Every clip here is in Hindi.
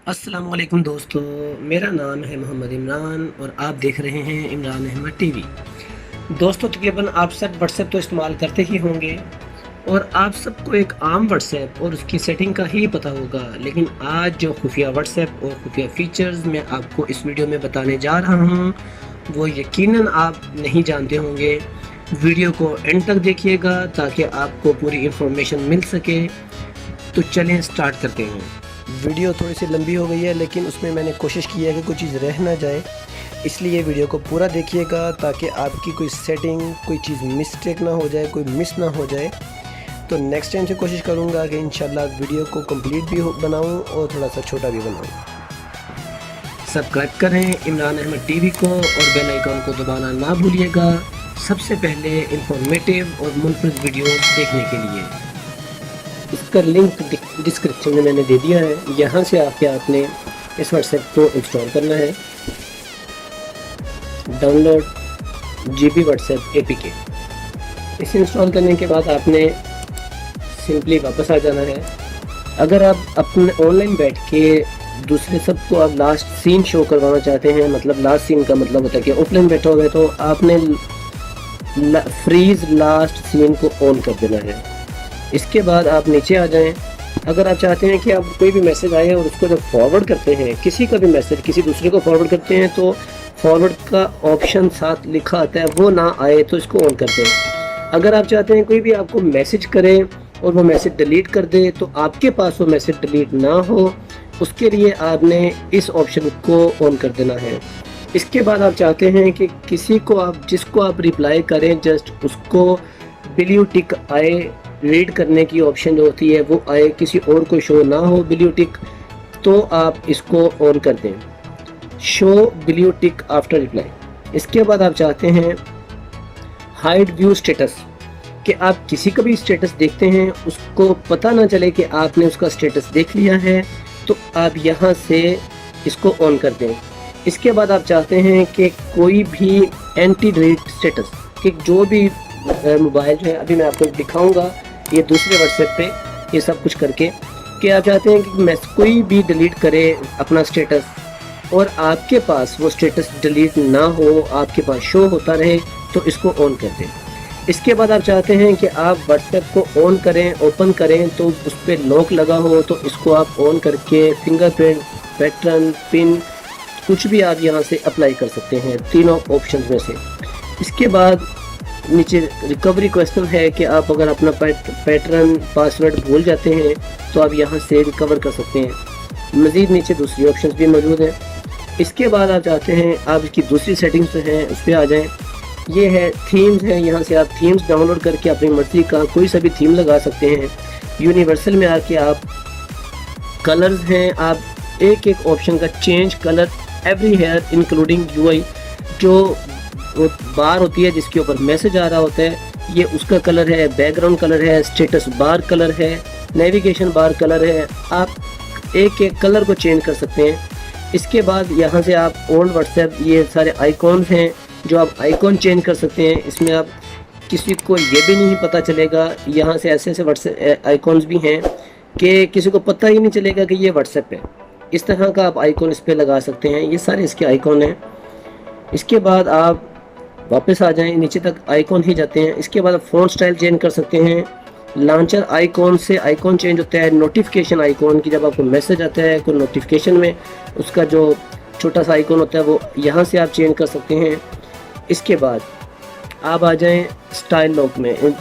अस्सलाम वालेकुम दोस्तों, मेरा नाम है मोहम्मद इमरान और आप देख रहे हैं इमरान अहमद टीवी। दोस्तों, तकरीबन आप सब व्हाट्सएप तो इस्तेमाल करते ही होंगे और आप सबको एक आम व्हाट्सएप और उसकी सेटिंग का ही पता होगा। लेकिन आज जो खुफिया व्हाट्सएप और खुफिया फीचर्स मैं आपको इस वीडियो में बताने जा रहा हूँ वो यकीनन आप नहीं जानते होंगे। वीडियो को एंड तक देखिएगा ताकि आपको पूरी इंफॉर्मेशन मिल सके। तो चलें स्टार्ट करते हैं। वीडियो थोड़ी सी लंबी हो गई है लेकिन उसमें मैंने कोशिश की है कि कोई चीज़ रह ना जाए, इसलिए वीडियो को पूरा देखिएगा ताकि आपकी कोई सेटिंग, कोई चीज़ मिस्टेक ना हो जाए, कोई मिस ना हो जाए। तो नेक्स्ट टाइम से कोशिश करूँगा कि इंशाल्लाह वीडियो को कंप्लीट भी बनाऊँ और थोड़ा सा छोटा भी बनाऊँ। सब्सक्राइब करें इमरान अहमद टीवी को और बेल आइकन को दबाना ना भूलिएगा, सबसे पहले इंफॉर्मेटिव और मुनफरद वीडियो देखने के लिए। इसका लिंक डिस्क्रिप्शन में मैंने दे दिया है, यहाँ से आके आपने इस व्हाट्सएप को इंस्टॉल करना है। Download GB WhatsApp APK। इसे इंस्टॉल करने के बाद आपने सिंपली वापस आ जाना है। अगर आप अपने ऑनलाइन बैठ के दूसरे सबको आप लास्ट सीन शो करवाना चाहते हैं, मतलब लास्ट सीन का मतलब होता है कि ऑफलाइन बैठे हुए, तो आपने फ्रीज लास्ट सीन को ऑन कर देना है। इसके बाद आप नीचे आ जाएं। अगर आप चाहते हैं कि आप कोई भी मैसेज आए और उसको जब फॉरवर्ड करते हैं, किसी का भी मैसेज किसी दूसरे को फॉरवर्ड करते हैं, तो फॉरवर्ड का ऑप्शन साथ लिखा आता है, वो ना आए तो इसको ऑन कर दें। अगर आप चाहते हैं कोई भी आपको मैसेज करे और वो मैसेज डिलीट कर दे, तो आपके पास वो मैसेज डिलीट ना हो, उसके लिए आपने इस ऑप्शन को ऑन कर देना है। इसके बाद आप चाहते हैं कि किसी को आप जिसको आप रिप्लाई करें, जस्ट उसको ब्लू टिक आए, रीड करने की ऑप्शन जो होती है वो आए, किसी और को शो ना हो ब्लू टिक, तो आप इसको ऑन कर दें, show blue tick after reply. इसके बाद आप चाहते हैं हाइड व्यू स्टेटस, कि आप किसी का भी स्टेटस देखते हैं उसको पता ना चले कि आपने उसका स्टेटस देख लिया है, तो आप यहाँ से इसको ऑन कर दें। इसके बाद आप चाहते हैं कि कोई भी एंटी डिलीट स्टेटस, कि जो भी मोबाइल जो है, अभी मैं आपको दिखाऊंगा ये दूसरे व्हाट्सएप पे ये सब कुछ करके, कि आप चाहते हैं कि मैं कोई भी डिलीट करे अपना स्टेटस और आपके पास वो स्टेटस डिलीट ना हो, आपके पास शो होता रहे, तो इसको ऑन कर दें। इसके बाद आप चाहते हैं कि आप व्हाट्सएप को ऑन करें, ओपन करें, तो उस पर लॉक लगा हो, तो इसको आप ऑन करके फिंगरप्रिंट, पैटर्न, पिन, कुछ भी आप यहाँ से अप्लाई कर सकते हैं, तीनों ऑप्शन में से। इसके बाद नीचे रिकवरी क्वेश्चन है कि आप अगर अपना पैटर्न, पासवर्ड भूल जाते हैं तो आप यहाँ से रिकवर कर सकते हैं। मज़ीद नीचे दूसरी ऑप्शंस भी मौजूद हैं। इसके बाद आप चाहते हैं आप इसकी दूसरी सेटिंग्स जो हैं उस पर आ जाएं। ये है थीम्स है, यहाँ से आप थीम्स डाउनलोड करके अपनी मर्ज़ी का कोई सा भी थीम लगा सकते हैं। यूनिवर्सल में आके आप कलर्स हैं, आप एक एक ऑप्शन का change colour everywhere including UI, जो वो बार होती है जिसके ऊपर मैसेज आ रहा होता है, ये उसका कलर है, बैकग्राउंड कलर है, स्टेटस बार कलर है, नेविगेशन बार कलर है, आप एक एक कलर को चेंज कर सकते हैं। इसके बाद यहाँ से आप ओल्ड व्हाट्सएप, ये सारे आइकॉन्स हैं जो आप आइकॉन चेंज कर सकते हैं। इसमें आप किसी को ये भी नहीं पता चलेगा, यहाँ से ऐसे ऐसे व्हाट्सएप आइकॉन्स भी हैं कि किसी को पता ही नहीं चलेगा कि ये व्हाट्सएप है। इस तरह का आप आइकॉन इस पर लगा सकते हैं, ये सारे इसके आइकॉन हैं। इसके बाद आप वापस आ जाएं, नीचे तक आइकॉन ही जाते हैं। इसके बाद आप फ़ॉन्ट स्टाइल चेंज कर सकते हैं। लॉन्चर आइकॉन से आइकॉन चेंज होता है। नोटिफिकेशन आइकॉन की जब आपको मैसेज आता है कोई नोटिफिकेशन में, उसका जो छोटा सा आइकॉन होता है वो यहाँ से आप चेंज कर सकते हैं। इसके बाद आप आ जाएं स्टाइल लॉक में,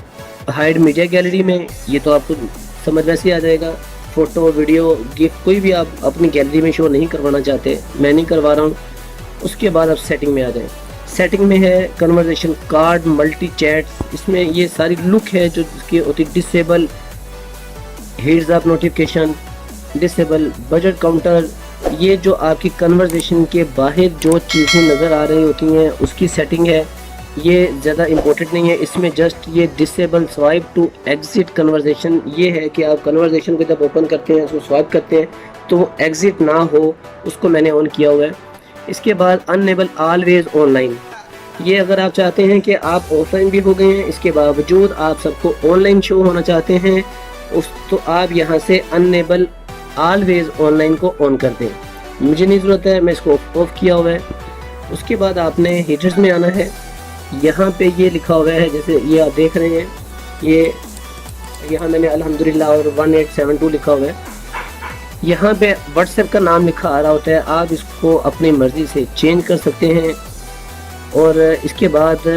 हाइड मीडिया गैलरी में, ये तो आपको समझ वैसे आ जाएगा। फ़ोटो, वीडियो, गिफ्ट कोई भी आप अपनी गैलरी में शो नहीं करवाना चाहते, मैं नहीं करवा रहा हूँ। उसके बाद आप सेटिंग में आ जाएं। सेटिंग में है कन्वर्सेशन कार्ड, मल्टी चैट, इसमें ये सारी लुक है जो इसकी होती है। Disable heads up notification, disable budget counter, ये जो आपकी कन्वर्सेशन के बाहर जो चीज़ें नज़र आ रही होती हैं उसकी सेटिंग है। ये ज़्यादा इम्पोर्टेंट नहीं है, इसमें जस्ट ये disable swipe to exit conversation, ये है कि आप कन्वर्सेशन को जब ओपन करते हैं, उसको स्वाइप करते हैं तो वो एग्जिट ना हो, उसको मैंने ऑन किया हुआ है। इसके बाद अनएबल ऑलवेज ऑनलाइन, ये अगर आप चाहते हैं कि आप ऑफलाइन भी हो गए हैं, इसके बावजूद आप सबको ऑनलाइन शो होना चाहते हैं, तो आप यहाँ से अनएबल ऑलवेज ऑनलाइन को ऑन कर दें। मुझे नहीं ज़रूरत है, मैं इसको ऑफ किया हुआ है। उसके बाद आपने हीटर्स में आना है। यहाँ पे ये लिखा हुआ है, जैसे ये आप देख रहे हैं, ये यहाँ मैंने अल्हम्दुलिल्लाह और 1872 लिखा हुआ है। यहाँ पे व्हाट्सएप का नाम लिखा आ रहा होता है, आप इसको अपनी मर्ज़ी से चेंज कर सकते हैं। और इसके बाद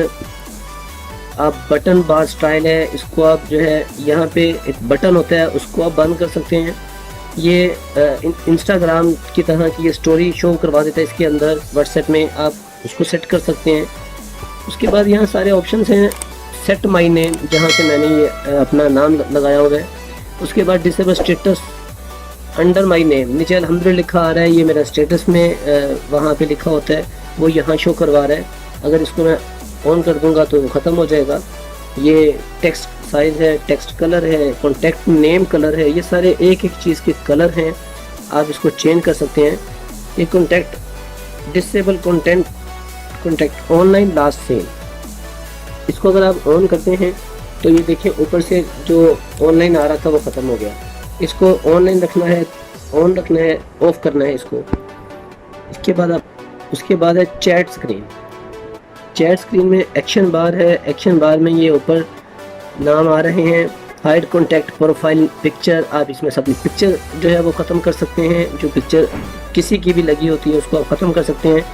आप बटन बार स्टाइल है, इसको आप जो है यहाँ पे एक बटन होता है उसको आप बंद कर सकते हैं। ये इंस्टाग्राम की तरह की ये स्टोरी शो करवा देता है इसके अंदर, व्हाट्सएप में आप उसको सेट कर सकते हैं। उसके बाद यहाँ सारे ऑप्शंस हैं, सेट माई नेम, जहाँ से मैंने ये अपना नाम लगाया हुआ है। उसके बाद disable status under my name, नीचे अल्हम्दुलिल्लाह लिखा आ रहा है, ये मेरा स्टेटस में वहाँ पे लिखा होता है, वो यहाँ शो करवा रहा है। अगर इसको मैं ऑन कर दूंगा तो ख़त्म हो जाएगा। ये टेक्स्ट साइज़ है, टेक्स्ट कलर है, कॉन्टैक्ट नेम कलर है, ये सारे एक एक चीज़ के कलर हैं, आप इसको चेंज कर सकते हैं। ये contact disable contact online last seen, इसको अगर आप ऑन करते हैं तो ये देखिए ऊपर से जो ऑनलाइन आ रहा था वो ख़त्म हो गया। इसको ऑनलाइन रखना है, ऑन रखना है, ऑफ करना है इसको। उसके बाद है चैट स्क्रीन। चैट स्क्रीन में एक्शन बार है, एक्शन बार में ये ऊपर नाम आ रहे हैं, हाइड कॉन्टैक्ट प्रोफाइल पिक्चर, आप इसमें अपनी पिक्चर जो है वो ख़त्म कर सकते हैं। जो पिक्चर किसी की भी लगी होती है उसको आप ख़त्म कर सकते हैं।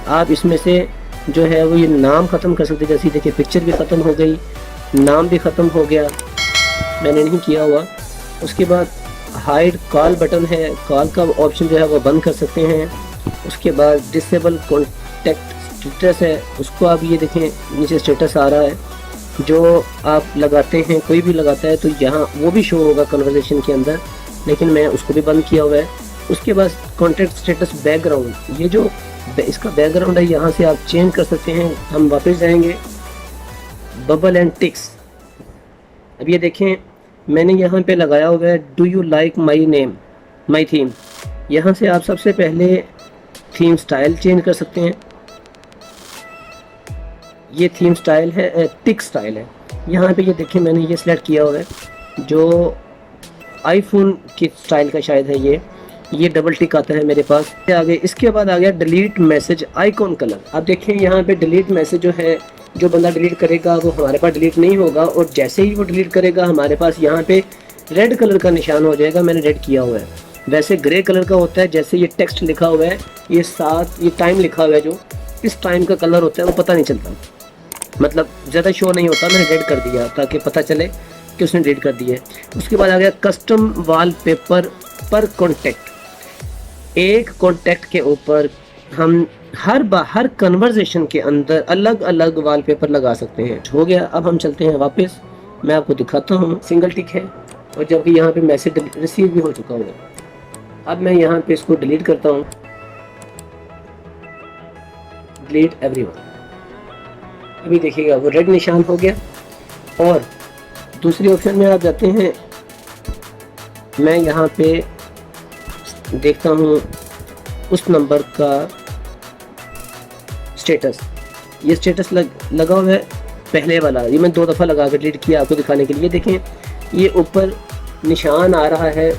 आप इसमें से जो है वो ये नाम ख़त्म कर सकते हैं, जैसे देखिए पिक्चर भी ख़त्म हो गई, नाम भी ख़त्म हो गया, मैंने नहीं किया हुआ। उसके बाद हाइड कॉल बटन है, कॉल का ऑप्शन जो है वो बंद कर सकते हैं। उसके बाद डिसेबल कॉन्टैक्ट स्टेटस है, उसको आप ये देखें नीचे स्टेटस आ रहा है, जो आप लगाते हैं, कोई भी लगाता है तो यहाँ वो भी शो होगा कन्वर्सेशन के अंदर, लेकिन मैं उसको भी बंद किया हुआ है। उसके बाद कॉन्टैक्ट स्टेटस बैकग्राउंड, ये जो इसका बैकग्राउंड है यहाँ से आप चेंज कर सकते हैं। हम वापस जाएंगे, बबल एंड टिक्स। अब ये देखें मैंने यहाँ पे लगाया हुआ है do you like my name my theme. यहाँ से आप सबसे पहले थीम स्टाइल चेंज कर सकते हैं। ये थीम स्टाइल है, टिक स्टाइल है। यहाँ पे ये देखें मैंने ये सिलेक्ट किया हुआ है, जो आईफोन की स्टाइल का शायद है ये डबल टिक आता है मेरे पास। आगे इसके बाद आ गया डिलीट मैसेज आइकॉन कलर। आप देखें यहाँ पे डिलीट मैसेज जो है, जो बंदा डिलीट करेगा वो हमारे पास डिलीट नहीं होगा, और जैसे ही वो डिलीट करेगा हमारे पास यहाँ पे रेड कलर का निशान हो जाएगा, मैंने रेड किया हुआ है। वैसे ग्रे कलर का होता है, जैसे ये टेक्स्ट लिखा हुआ है, ये साथ ये टाइम लिखा हुआ है, जो इस टाइम का कलर होता है वो पता नहीं चलता, मतलब ज़्यादा शो नहीं होता। मैंने रेड कर दिया ताकि पता चले कि उसने डिलीट कर दिया है। उसके बाद आ गया कस्टम वॉलपेपर पर कॉन्टैक्ट। एक कॉन्टैक्ट के ऊपर हम हर कन्वर्सेशन के अंदर अलग अलग वॉलपेपर लगा सकते हैं। हो गया, अब हम चलते हैं वापस, मैं आपको दिखाता हूँ। सिंगल टिक है, और जबकि यहाँ पे मैसेज रिसीव भी हो चुका होगा। अब मैं यहाँ पे इसको डिलीट करता हूँ, डिलीट एवरीवन। अभी देखिएगा वो रेड निशान हो गया। और दूसरी ऑप्शन में आप जाते हैं, मैं यहाँ पे देखता हूँ उस नंबर का स्टेटस। ये स्टेटस लगा हुआ है पहले वाला, ये मैं 2 दफ़ा लगा कर डिलीट किया आपको दिखाने के लिए। देखें ये ऊपर निशान आ रहा है,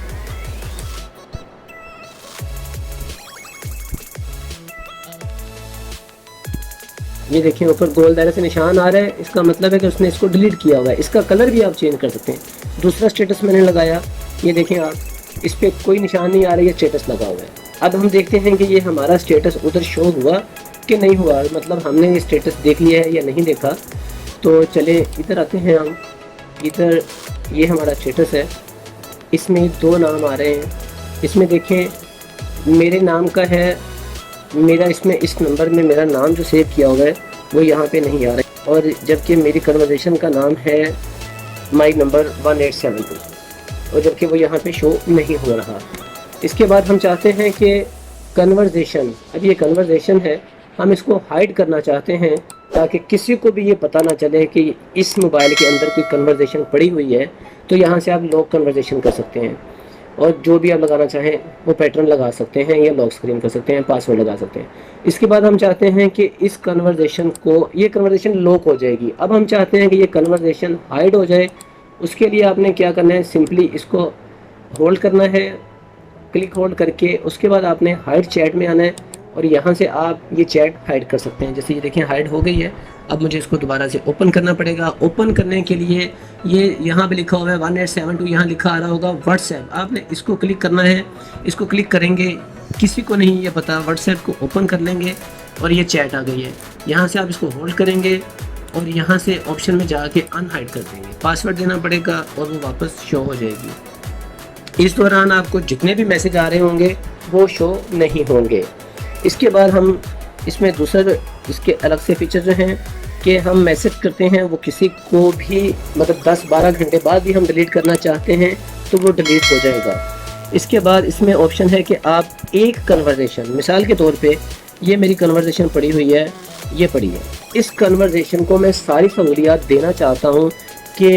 ये देखें ऊपर गोल दायरे से निशान आ रहा है, इसका मतलब है कि उसने इसको डिलीट किया हुआ है। इसका कलर भी आप चेंज कर सकते हैं। दूसरा स्टेटस मैंने लगाया, ये देखें आप, इस पर कोई निशान नहीं आ रहा है, ये स्टेटस लगा हुआ है। अब हम देखते हैं कि ये हमारा स्टेटस उधर शो हुआ कि नहीं हुआ, मतलब हमने ये स्टेटस देख लिया है या नहीं देखा। तो चले इधर आते हैं हम, इधर ये हमारा स्टेटस है, इसमें 2 नाम आ रहे हैं। इसमें देखें मेरे नाम का है, मेरा इसमें इस नंबर में मेरा नाम जो सेव किया हुआ है वो यहाँ पे नहीं आ रहा है, और जबकि मेरी कन्वर्सेशन का नाम है माई नंबर 1872, और जबकि वो यहाँ पे शो नहीं हो रहा। इसके बाद हम चाहते हैं कि कन्वर्सेशन, अब ये कन्वर्सेशन है, हम इसको हाइड करना चाहते हैं ताकि किसी को भी ये पता ना चले कि इस मोबाइल के अंदर कोई कन्वर्सेशन पड़ी हुई है। तो यहाँ से आप लॉक कन्वर्सेशन कर सकते हैं, और जो भी आप लगाना चाहें वो पैटर्न लगा सकते हैं, या लॉक स्क्रीन कर सकते हैं, पासवर्ड लगा सकते हैं। इसके बाद हम चाहते हैं कि इस कन्वर्सेशन को, ये कन्वर्सेशन लॉक हो जाएगी। अब हम चाहते हैं कि ये कन्वर्सेशन हाइड हो जाए। उसके लिए आपने क्या करना है, सिंपली इसको होल्ड करना है क्लिक होल्ड करके उसके बाद आपने हाइड चैट में आना है और यहाँ से आप ये चैट हाइड कर सकते हैं। जैसे ये देखें हाइड हो गई है। अब मुझे इसको दोबारा से ओपन करना पड़ेगा। ओपन करने के लिए ये यहाँ पे लिखा हुआ है 1872, यहाँ लिखा आ रहा होगा व्हाट्सएप। आपने इसको क्लिक करना है। इसको क्लिक करेंगे, किसी को नहीं ये पता, व्हाट्सएप को ओपन कर लेंगे और ये चैट आ गई है। यहाँ से आप इसको होल्ड करेंगे और यहाँ से ऑप्शन में जाके अनहाइड कर देंगे। पासवर्ड देना पड़ेगा और वो वापस शो हो जाएगी। इस दौरान आपको जितने भी मैसेज आ रहे होंगे वो शो नहीं होंगे। इसके बाद हम इसमें दूसरा इसके अलग से फीचर जो हैं कि हम मैसेज करते हैं वो किसी को भी मतलब 10-12 घंटे बाद भी हम डिलीट करना चाहते हैं तो वो डिलीट हो जाएगा। इसके बाद इसमें ऑप्शन है कि आप एक कन्वर्सेशन, मिसाल के तौर पे ये मेरी कन्वर्सेशन पड़ी हुई है, ये पड़ी है, इस कन्वर्सेशन को मैं सारी सहूलियात देना चाहता हूँ कि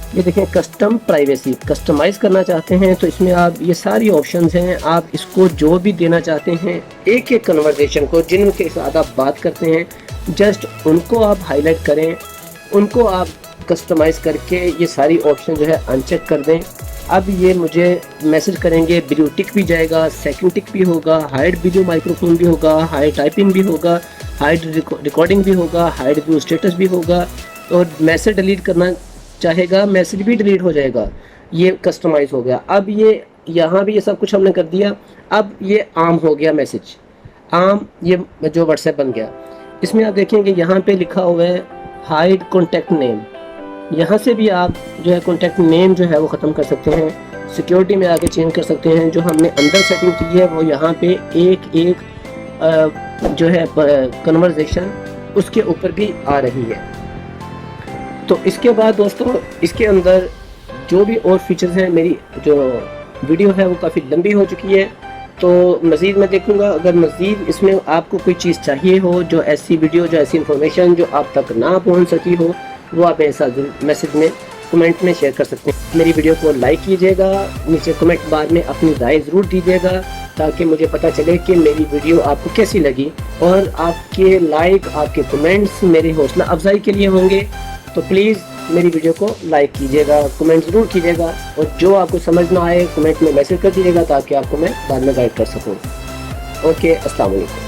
ये देखें कस्टम प्राइवेसी, कस्टमाइज़ करना चाहते हैं तो इसमें आप ये सारी ऑप्शंस हैं। आप इसको जो भी देना चाहते हैं एक एक कन्वर्सेशन को जिनके साथ आप बात करते हैं जस्ट उनको आप हाईलाइट करें, उनको आप कस्टमाइज़ करके ये सारी ऑप्शन जो है अनचेक कर दें। अब ये मुझे मैसेज करेंगे, वीडियो टिक भी जाएगा, सेकंड टिक भी होगा, हाइड वीडियो माइक्रोफोन भी होगा, हाइड टाइपिंग भी होगा, हाइड रिकॉर्डिंग भी होगा, हाइड व्यू स्टेटस भी होगा और मैसेज डिलीट करना चाहेगा मैसेज भी डिलीट हो जाएगा। ये कस्टमाइज़ हो गया। अब ये यहाँ भी ये सब कुछ हमने कर दिया। अब ये आम हो गया मैसेज, आम ये जो व्हाट्सएप बन गया। इसमें आप देखेंगे यहाँ पे लिखा हुआ है हाइड कॉन्टैक्ट नेम। यहाँ से भी आप जो है कॉन्टैक्ट नेम जो है वो ख़त्म कर सकते हैं। सिक्योरिटी में आके चेंज कर सकते हैं। जो हमने अंदर सेटिंग की है वो यहाँ पे एक एक जो है कन्वर्सेशन उसके ऊपर भी आ रही है। तो इसके बाद दोस्तों इसके अंदर जो भी और फीचर्स हैं, मेरी जो वीडियो है वो काफ़ी लंबी हो चुकी है तो मज़ीद मैं देखूंगा। अगर मज़ीद इसमें आपको कोई चीज़ चाहिए हो, जो ऐसी वीडियो, जो ऐसी इंफॉर्मेशन जो आप तक ना पहुंच सकी हो, वो आप मेरे साथ मैसेज में कमेंट में शेयर कर सकते हैं। मेरी वीडियो को लाइक कीजिएगा, नीचे कमेंट बार में अपनी राय ज़रूर दीजिएगा ताकि मुझे पता चले कि मेरी वीडियो आपको कैसी लगी। और आपके लाइक, आपके कमेंट्स मेरी हौसला अफजाई के लिए होंगे। तो प्लीज़ मेरी वीडियो को लाइक कीजिएगा, कमेंट ज़रूर कीजिएगा और जो आपको समझ ना आए कमेंट में मैसेज कर दीजिएगा ताकि आपको मैं बाद में गाइड कर सकूँ। ओके, अस्सलाम वालेकुम।